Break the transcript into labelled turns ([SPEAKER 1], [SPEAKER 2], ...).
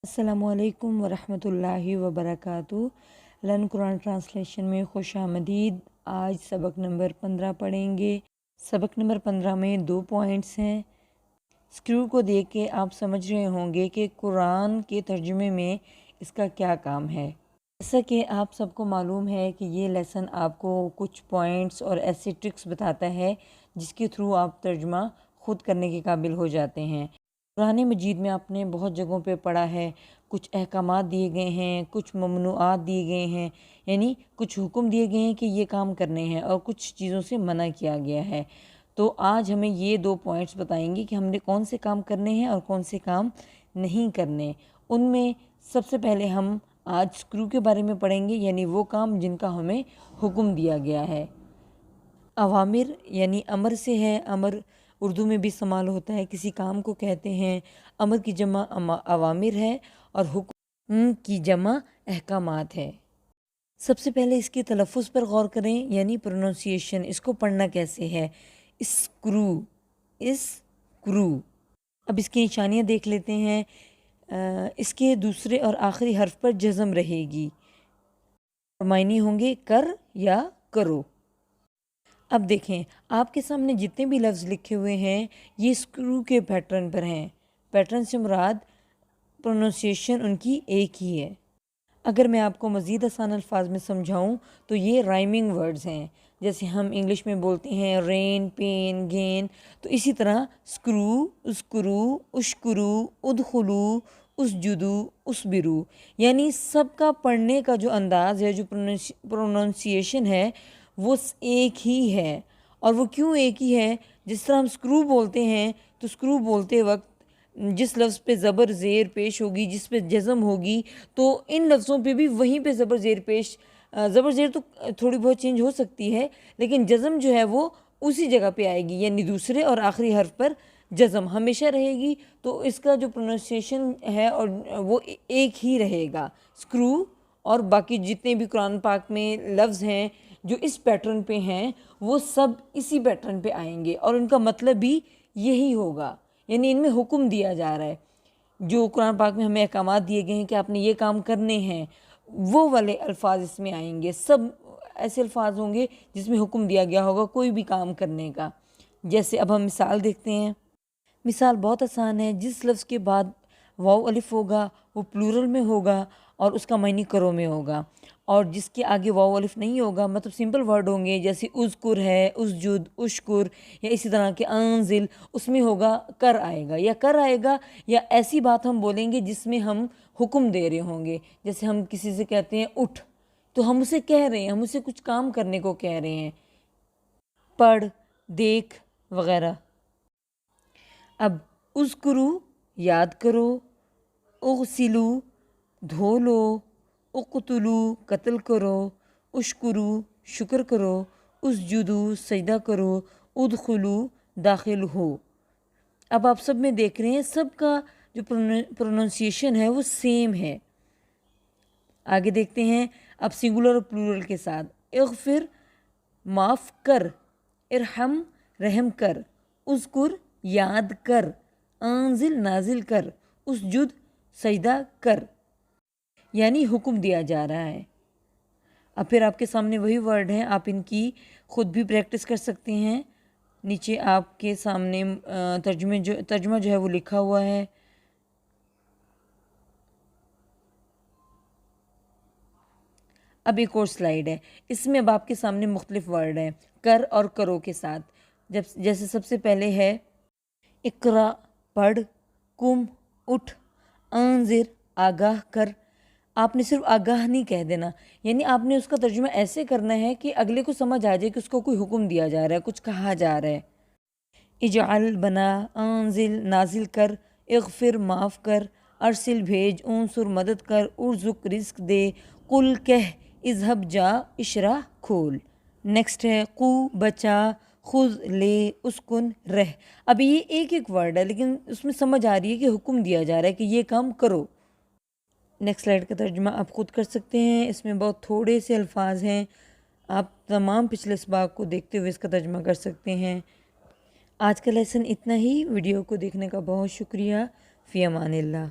[SPEAKER 1] अस्सलामुअलैकुम वरहमतुल्लाहि वबरकातुहू। Learn Quran translation में खुश आमदीद। आज सबक नंबर 15 पढ़ेंगे। सबक नंबर 15 में 2 पॉइंट्स हैं। स्क्रू को देख के आप समझ रहे होंगे कि कुरान के तर्जुमे में इसका क्या काम है। जैसा कि आप सबको मालूम है कि ये लेसन आपको कुछ पॉइंट्स और ऐसे ट्रिक्स बताता है जिसके थ्रू आप तर्जुमा ख़ुद करने के काबिल हो जाते हैं। कुरान मजीद में आपने बहुत जगहों पे पढ़ा है, कुछ अहकामात दिए गए हैं, कुछ ममनुआत दिए गए हैं, यानी कुछ हुक्म दिए गए हैं कि ये काम करने हैं और कुछ चीज़ों से मना किया गया है। तो आज हमें ये 2 पॉइंट्स बताएंगे कि हमने कौन से काम करने हैं और कौन से काम नहीं करने। उनमें सबसे पहले हम आज स्क्रू के बारे में पढ़ेंगे, यानी वो काम जिनका हमें हुक्म दिया गया है। अवामिर यानी अमर से है। अमर उर्दू में भी इस्तेमाल होता है, किसी काम को कहते हैं। अमर की जमा अवामिर है और हुक्म की जमा अहकामात है। सबसे पहले इसके तलफ़ुज़ पर गौर करें, यानी प्रोनाउंसिएशन। इसको पढ़ना कैसे है? Screw, screw. अब इसकी निशानियाँ देख लेते हैं। इसके दूसरे और आखिरी हर्फ पर जज़म रहेगी। मायने होंगे कर या करो। अब देखें, आपके सामने जितने भी लफ्ज़ लिखे हुए हैं ये स्क्रू के पैटर्न पर हैं। पैटर्न से मुराद प्रोनाउंसिएशन उनकी एक ही है। अगर मैं आपको मज़ीद आसान अल्फाज में समझाऊं तो ये राइमिंग वर्ड्स हैं। जैसे हम इंग्लिश में बोलते हैं रेन, पेन, गेन, तो इसी तरह स्क्रू, उस्क्रू, उश्कुरू, उदखुलू, उसजुदू, उसबिरू, यानी सबका पढ़ने का जो अंदाज़ है, जो प्रोनाउंसिएशन है, वो एक ही है। और वो क्यों एक ही है? जिस तरह हम स्क्रू बोलते हैं तो स्क्रू बोलते वक्त जिस लफ्ज़ पे ज़बर ज़ेर पेश होगी, जिस पे जज़म होगी, तो इन लफ्ज़ों पे भी वहीं पे ज़बर ज़ेर पेश, ज़बर ज़ेर तो थोड़ी बहुत चेंज हो सकती है, लेकिन जज़म जो है वो उसी जगह पे आएगी, यानी दूसरे और आखिरी हर्फ पर जज़म हमेशा रहेगी। तो इसका जो प्रोनाउंसिएशन है और वो एक ही रहेगा। स्क्रू और बाकी जितने भी कुरान पाक में लफ्ज़ हैं जो इस पैटर्न पे हैं, वो सब इसी पैटर्न पे आएंगे और उनका मतलब भी यही होगा, यानी इनमें हुक्म दिया जा रहा है। जो कुरान पाक में हमें अहकामात दिए गए हैं कि आपने ये काम करने हैं, वो वाले अल्फाज इसमें आएंगे। सब ऐसे अल्फाज होंगे जिसमें हुक्म दिया गया होगा कोई भी काम करने का। जैसे अब हम मिसाल देखते हैं। मिसाल बहुत आसान है। जिस लफ्ज़ के बाद वाव अलिफ होगा वो प्लूरल में होगा और उसका मायने करो में होगा, और जिसके आगे वाव अलिफ नहीं होगा, मतलब सिंपल वर्ड होंगे, जैसे उज़कुर है, उस्जुद, उश्कुर, या इसी तरह के अंजिल, उसमें होगा कर आएगा, या कर आएगा, या ऐसी बात हम बोलेंगे जिसमें हम हुक्म दे रहे होंगे। जैसे हम किसी से कहते हैं उठ, तो हम उसे कह रहे हैं, हम उसे कुछ काम करने को कह रहे हैं। पढ़, देख वगैरह। अब उज़कुरू याद करो, उग़सिलू धो लो, उक़्तुलू कत्ल करो, उश्कुरू शुक्र करो, उसजुदू सजदा करो, उदखुलू दाखिल हो। अब आप सब में देख रहे हैं सबका जो प्रोनाउंसिएशन है वो सेम है। आगे देखते हैं अब सिंगुलर और प्लूरल के साथ। इग़फिर माफ़ कर, इरहम रहम कर, उज़कुर याद कर, आंजिल नाजिल कर, उसजुद सजदा कर, यानी हुक्म दिया जा रहा है। अब फिर आपके सामने वही वर्ड हैं, आप इनकी ख़ुद भी प्रैक्टिस कर सकते हैं। नीचे आपके सामने तर्जुमा जो है वो लिखा हुआ है। अब एक और स्लाइड है, इसमें अब आपके सामने मुख्तलिफ वर्ड हैं कर और करो के साथ। जैसे सबसे पहले है इकरा पढ़, कुम उठ, अंजिर आगाह कर। आपने सिर्फ आगाह नहीं कह देना, यानी आपने उसका तर्जुमा ऐसे करना है कि अगले को समझ आ जाए कि उसको कोई हुक्म दिया जा रहा है, कुछ कहा जा रहा है। इजाल बना, अंजिल नाजिल कर, इग़फिर माफ़ कर, अरसिल भेज, उनसुर मदद कर, उर्जुक रिस्क दे, कुल कह, इज़हब जा, इशरा खोल। नेक्स्ट है कू बचा, खुद ले, उसकुन रह। अब ये एक एक वर्ड है लेकिन उसमें समझ आ रही है कि हुक्म दिया जा रहा है कि ये काम करो। नेक्स्ट स्लाइड का तर्जुमा आप ख़ुद कर सकते हैं, इसमें बहुत थोड़े से अल्फाज हैं। आप तमाम पिछले सबक को देखते हुए इसका तर्जुमा कर सकते हैं। आज का लेसन इतना ही। वीडियो को देखने का बहुत शुक्रिया। फ़ी अमानिल्लाह।